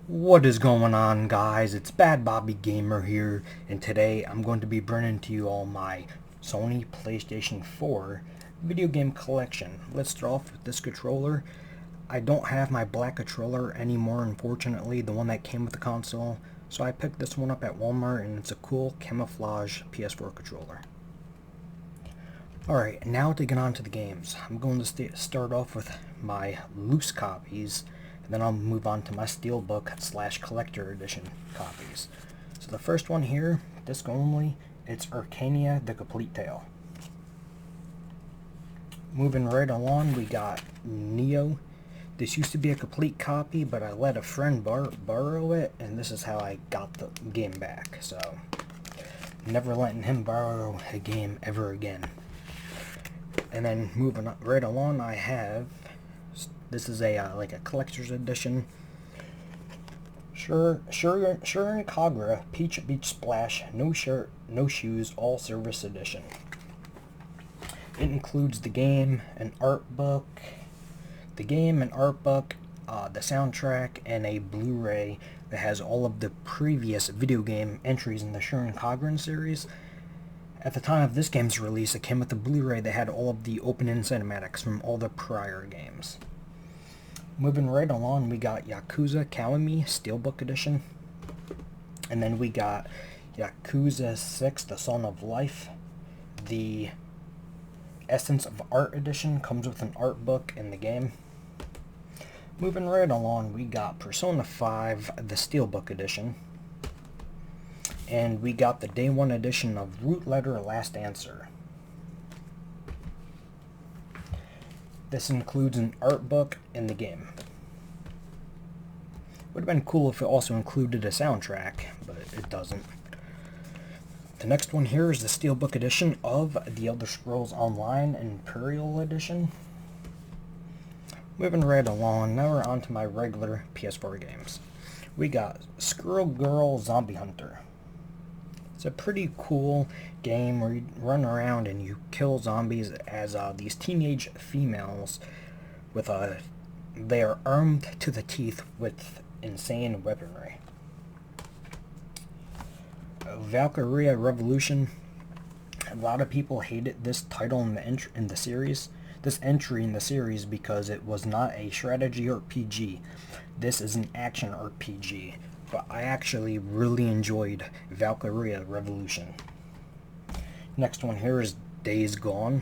What is going on, guys? It's Bad Bobby Gamer here, and today I'm going to be bringing to you all my Sony PlayStation 4 video game collection. Let's start off with this controller. I don't have my black controller anymore, unfortunately, the one that came with the console, so I picked this one up at Walmart, and it's a cool camouflage PS4 controller. Alright, now to get on to the games. I'm going to start off with my loose copies, and then I'll move on to my Steelbook / Collector Edition copies. So the first one here, disc only, it's Arcania The Complete Tale. Moving right along, we got Neo. This used to be a complete copy, but I let a friend borrow it, and this is how I got the game back. So, never letting him borrow a game ever again. And then moving right along, I have, this is a like a collector's edition, Sure Kagura Peach Beach Splash No Shirt No Shoes All Service Edition. It includes the game, an art book, the soundtrack, and a Blu-ray that has all of the previous video game entries in the Shuren Kagura series. At the time of this game's release, it came with a Blu-ray that had all of the opening cinematics from all the prior games. Moving right along, we got Yakuza Kiwami Steelbook Edition. And then we got Yakuza 6 The Song of Life. The Essence of Art Edition comes with an art book in the game. Moving right along, we got Persona 5 The Steelbook Edition. And we got the Day 1 edition of Root Letter Last Answer. This includes an art book in the game. Would have been cool if it also included a soundtrack, but it doesn't. The next one here is the Steelbook edition of The Elder Scrolls Online Imperial Edition. Moving right along, now we're on to my regular PS4 games. We got Squirrel Girl Zombie Hunter. It's a pretty cool game where you run around and you kill zombies as these teenage females with they are armed to the teeth with insane weaponry. Valkyria Revolution. A lot of people hated this title in the series. This entry in the series because it was not a strategy RPG. This is an action RPG. But I actually really enjoyed Valkyria Revolution. Next one here is Days Gone.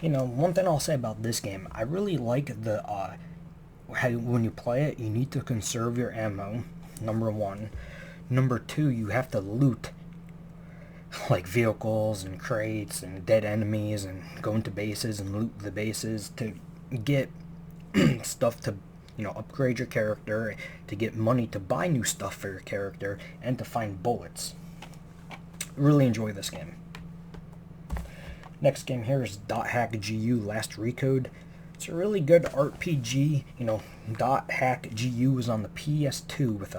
You know, one thing I'll say about this game, I really like the how when you play it, you need to conserve your ammo, number one. Number two, you have to loot like vehicles and crates and dead enemies and go into bases and loot the bases to get stuff to, you know, upgrade your character, to get money to buy new stuff for your character, and to find bullets. Really enjoy this game. Next game here is .hack GU Last Recode. It's a really good RPG. You know, .hack GU was on the PS2 with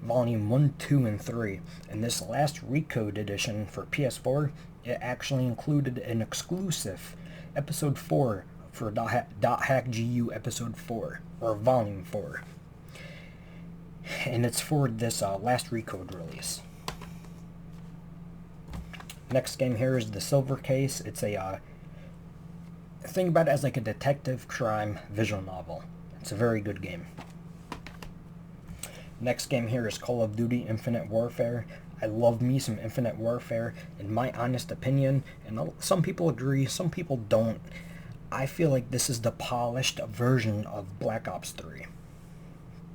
Volume 1, 2, and 3. And this Last Recode edition for PS4, it actually included an exclusive Episode 4 for .hack GU Episode 4, or Volume 4. And it's for this Last Recode release. Next game here is the Silver Case. It's a think about it as like a detective crime visual novel. It's a very good game. Next game here is Call of Duty Infinite Warfare. I love me some Infinite Warfare. In my honest opinion, and some people agree, some people don't, I feel like this is the polished version of Black Ops 3.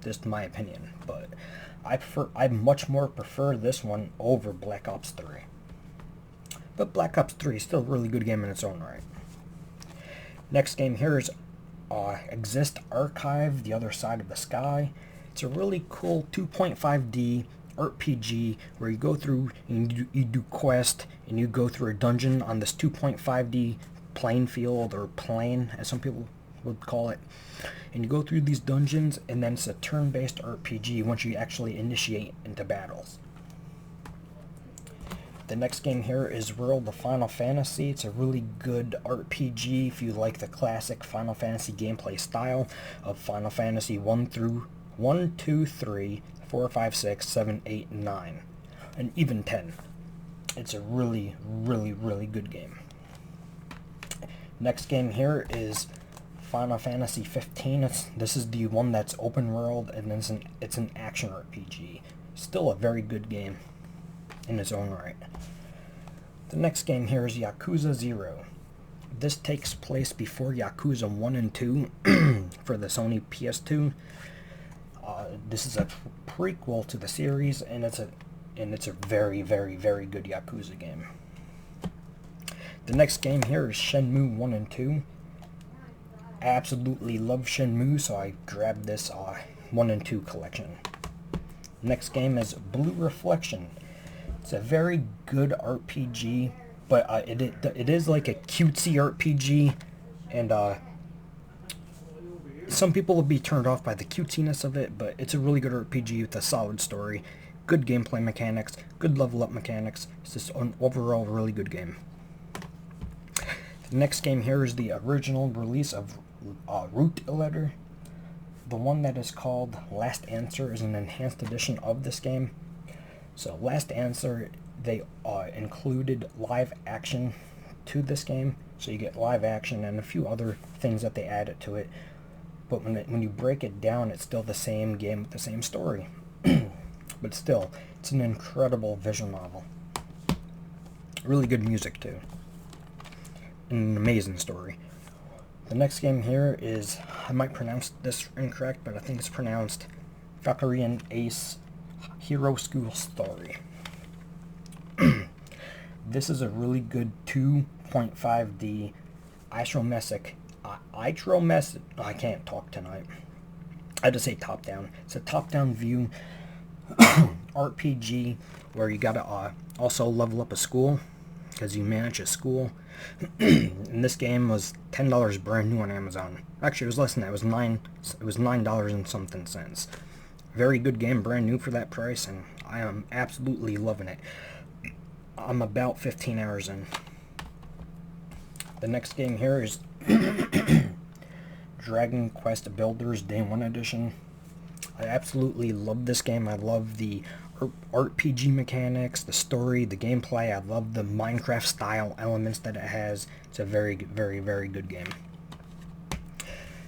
Just my opinion, but I much more prefer this one over Black Ops 3. But Black Ops 3 is still a really good game in its own right. Next game here is Exist Archive, The Other Side of the Sky. It's a really cool 2.5D RPG where you go through and you do quest and you go through a dungeon on this 2.5D playing field, or plane as some people would call it, and you go through these dungeons, and then it's a turn-based RPG once you actually initiate into battles. The next game here is World of Final Fantasy. It's a really good RPG if you like the classic Final Fantasy gameplay style of Final Fantasy 1 through 1, 2, 3, 4, 5, 6, 7, 8, 9, and even 10. It's a really, really, really good game. Next game here is Final Fantasy 15. This is the one that's open world, and it's an action RPG. Still a very good game in its own right. The next game here is Yakuza 0. This takes place before Yakuza 1 and 2 for the Sony PS2. This is a prequel to the series, and it's a very, very, very good Yakuza game. The next game here is Shenmue 1 and 2. I absolutely love Shenmue, so I grabbed this 1 and 2 collection. Next game is Blue Reflection. It's a very good RPG, but it is like a cutesy RPG, and some people will be turned off by the cutesiness of it, but it's a really good RPG with a solid story, good gameplay mechanics, good level up mechanics. It's just an overall really good game. The next game here is the original release of Root Letter. The one that is called Last Answer is an enhanced edition of this game. So Last Answer, they included live action to this game, so you get live action and a few other things that they added to it. But when you break it down, it's still the same game with the same story. But still, it's an incredible visual novel. Really good music too. An amazing story. The next game here is, I might pronounce this incorrect, but I think it's pronounced Valkyrian Ace Hero School Story. This is a really good 2.5D isometric, I can't talk tonight. I just say top down. It's a top down view RPG where you gotta also level up a school, because you manage a school. And this game was $10 brand new on Amazon. Actually, it was less than that. It was $9 and something cents. Very good game, brand new for that price, and I am absolutely loving it. I'm about 15 hours in. The next game here is Dragon Quest Builders Day 1 Edition. I absolutely love this game. I love the RPG mechanics, the story, the gameplay. I love the Minecraft style elements that it has. It's a very, very, very good game.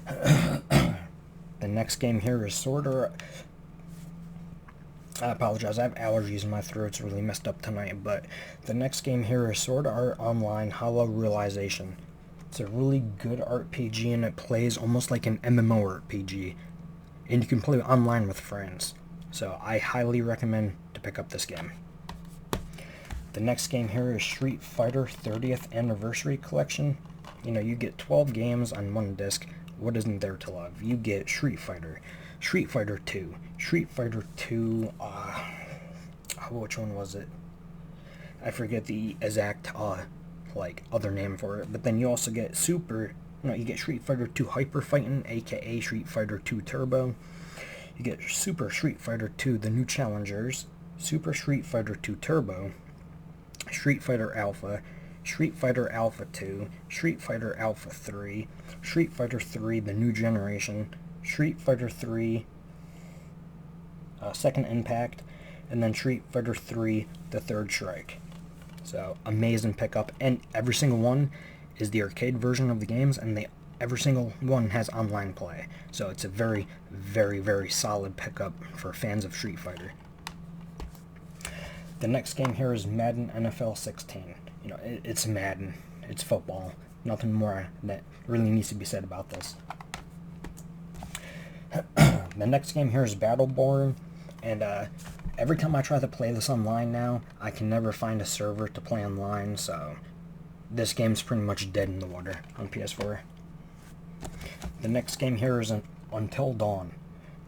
The next game here is Sword Art. I apologize, I have allergies and my throat's really messed up tonight, but the next game here is Sword Art Online Hollow Realization. It's a really good RPG, and it plays almost like an MMORPG, and you can play online with friends. So I highly recommend to pick up this game. The next game here is Street Fighter 30th Anniversary Collection. You know, you get 12 games on one disc. What isn't there to love? You get Street Fighter, Street Fighter 2, Street Fighter 2, which one was it? I forget the exact, other name for it. But then you also get you get Street Fighter 2 Hyper Fighting, aka Street Fighter 2 Turbo. You get Super Street Fighter 2 The New Challengers, Super Street Fighter 2 Turbo, Street Fighter Alpha, Street Fighter Alpha 2, Street Fighter Alpha 3, Street Fighter 3 The New Generation, Street Fighter 3 Second Impact, and then Street Fighter 3 The Third Strike. So, amazing pickup, and every single one is the arcade version of the games, and every single one has online play. So it's a very, very, very solid pickup for fans of Street Fighter. The next game here is Madden NFL 16. You know, it's Madden. It's football. Nothing more that really needs to be said about this. The next game here is Battleborn, and every time I try to play this online now, I can never find a server to play online, so this game's pretty much dead in the water on PS4. The next game here is Until Dawn.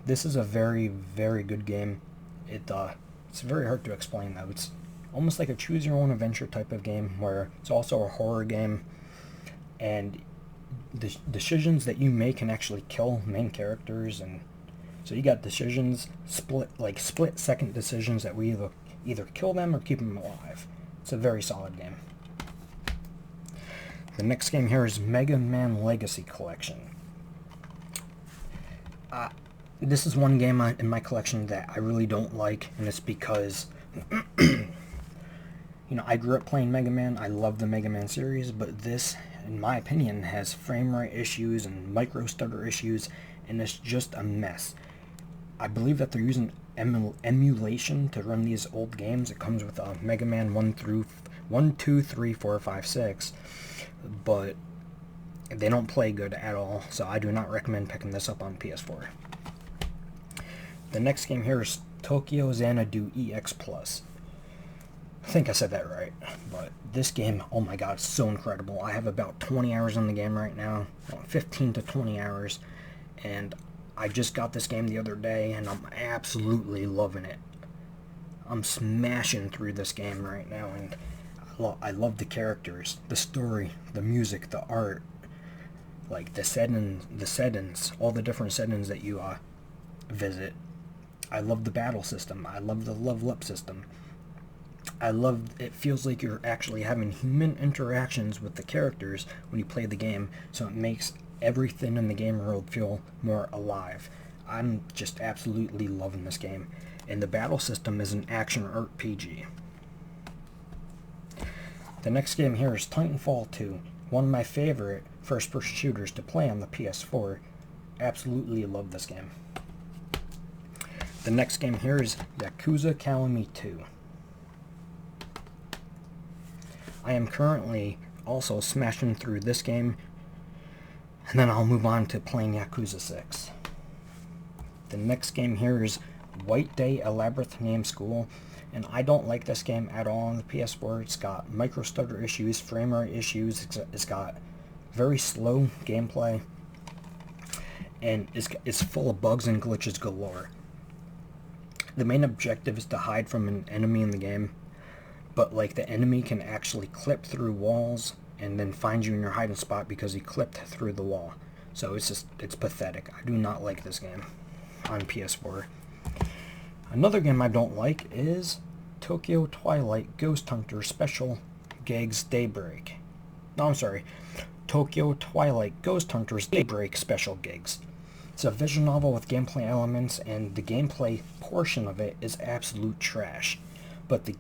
This is a very, very good game. It's very hard to explain though. It's almost like a choose-your-own-adventure type of game, where it's also a horror game, and the decisions that you make can actually kill main characters, and so you got decisions, split-second decisions that we either kill them or keep them alive. It's a very solid game. The next game here is Mega Man Legacy Collection. This is one game in my collection that I really don't like, and it's because, I grew up playing Mega Man. I love the Mega Man series, but this, in my opinion, has frame rate issues and micro stutter issues, and it's just a mess. I believe that they're using emulation to run these old games. It comes with Mega Man 1, 2, 3, 4, 5, 6, but they don't play good at all, so I do not recommend picking this up on PS4. The next game here is Tokyo Xanadu EX Plus. I think I said that right, but this game, oh my god, it's so incredible. I have about 20 hours in the game right now, 15 to 20 hours, and I just got this game the other day, and I'm absolutely loving it. I'm smashing through this game right now, and I love the characters, the story, the music, the art, like the settings, all the different settings that you visit. I love the battle system. I love the level up system. It feels like you're actually having human interactions with the characters when you play the game, so it makes everything in the game world feel more alive. I'm just absolutely loving this game. And the battle system is an action RPG. The next game here is Titanfall 2, one of my favorite first-person shooters to play on the PS4. Absolutely love this game. The next game here is Yakuza Kiwami 2. I am currently also smashing through this game, and then I'll move on to playing Yakuza 6. The next game here is White Day A Labyrinth Name School, and I don't like this game at all on the PS4. It's got micro stutter issues, frame rate issues, it's got very slow gameplay, and it's full of bugs and glitches galore. The main objective is to hide from an enemy in the game, but like the enemy can actually clip through walls and then find you in your hiding spot because he clipped through the wall. So it's pathetic. I do not like this game on PS4. Another game I don't like is Tokyo Twilight Ghost Hunter Special Gigs Daybreak. No, I'm sorry. Tokyo Twilight Ghost Hunters Daybreak Special Gigs. It's a visual novel with gameplay elements, and the gameplay portion of it is absolute trash. But the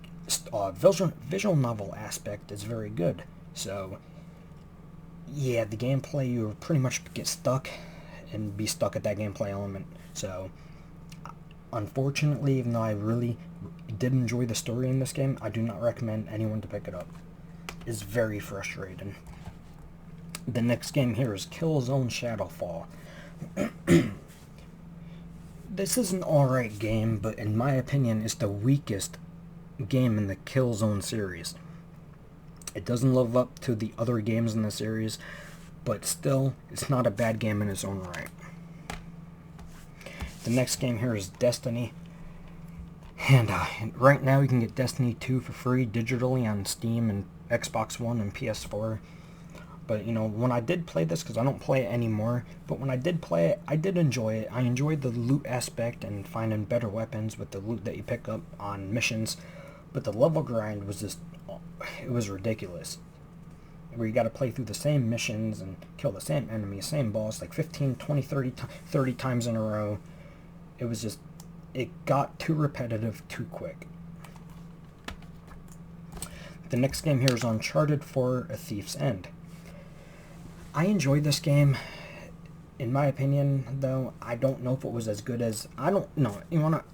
visual novel aspect is very good. So, yeah, the gameplay, you pretty much get stuck and be stuck at that gameplay element. So, unfortunately, even though I really did enjoy the story in this game, I do not recommend anyone to pick it up. It's very frustrating. The next game here is Killzone Shadowfall. This is an alright game, but in my opinion, it's the weakest game in the Killzone series. It doesn't live up to the other games in the series, but still, it's not a bad game in its own right. The next game here is Destiny, and right now you can get Destiny 2 for free digitally on Steam and Xbox One and PS4. But, when I did play this, because I don't play it anymore, but when I did play it, I did enjoy it. I enjoyed the loot aspect and finding better weapons with the loot that you pick up on missions, but the level grind was just, it was ridiculous. Where you got to play through the same missions and kill the same enemy, same boss, like 15, 20, 30 times in a row. It was just, it got too repetitive too quick. The next game here is Uncharted 4: A Thief's End. I enjoyed this game. In my opinion, though, I don't know if it was as good as... I don't know.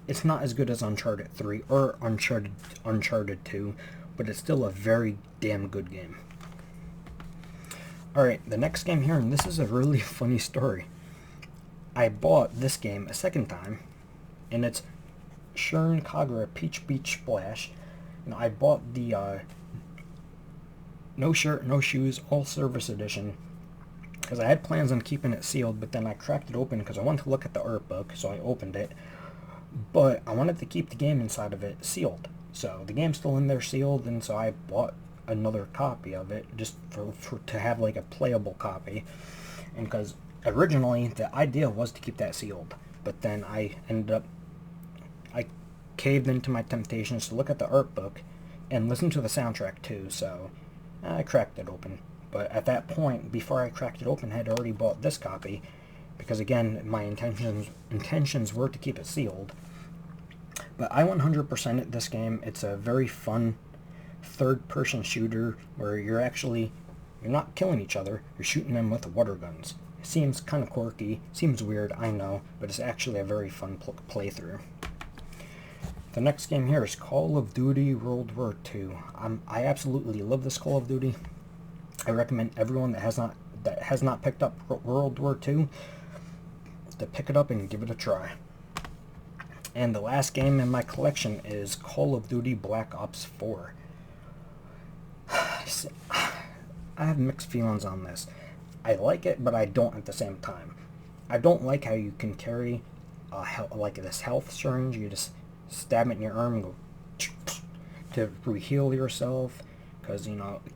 It's not as good as Uncharted 3 or Uncharted 2, but it's still a very damn good game. Alright, the next game here, and this is a really funny story. I bought this game a second time, and it's Shirin Kagura Peach Beach Splash. I bought the no shirt, no shoes, all service edition, because I had plans on keeping it sealed, but then I cracked it open because I wanted to look at the art book, so I opened it. But I wanted to keep the game inside of it sealed. So the game's still in there sealed, and so I bought another copy of it just to have like a playable copy. And because originally the idea was to keep that sealed, but then I caved into my temptations to look at the art book and listen to the soundtrack too, so I cracked it open. But at that point, before I cracked it open, I had already bought this copy, because again, my intentions were to keep it sealed. But I 100%ed this game. It's a very fun third-person shooter where you're not killing each other, you're shooting them with water guns. It seems kind of quirky, seems weird, I know, but it's actually a very fun playthrough. The next game here is Call of Duty World War II. I absolutely love this Call of Duty. I recommend everyone that has not picked up World War II to pick it up and give it a try. And the last game in my collection is Call of Duty Black Ops 4. I have mixed feelings on this. I like it, but I don't at the same time. I don't like how you can carry like this health syringe. You just stab it in your arm and go to re-heal yourself, because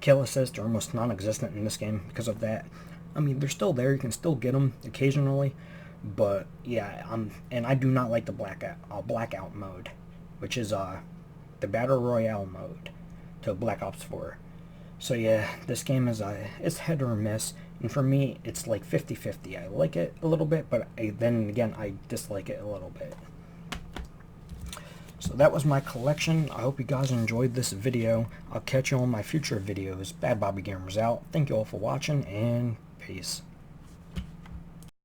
kill assists are almost non-existent in this game because of that. I mean, they're still there. You can still get them occasionally, but yeah, and I do not like the blackout mode, which is the battle royale mode to Black Ops 4. So yeah, this game is it's hit or miss, and for me, it's like 50-50. I like it a little bit, but then again, I dislike it a little bit. So that was my collection. I hope you guys enjoyed this video. I'll catch you on my future videos. Bad Bobby Gamers out. Thank you all for watching, and peace.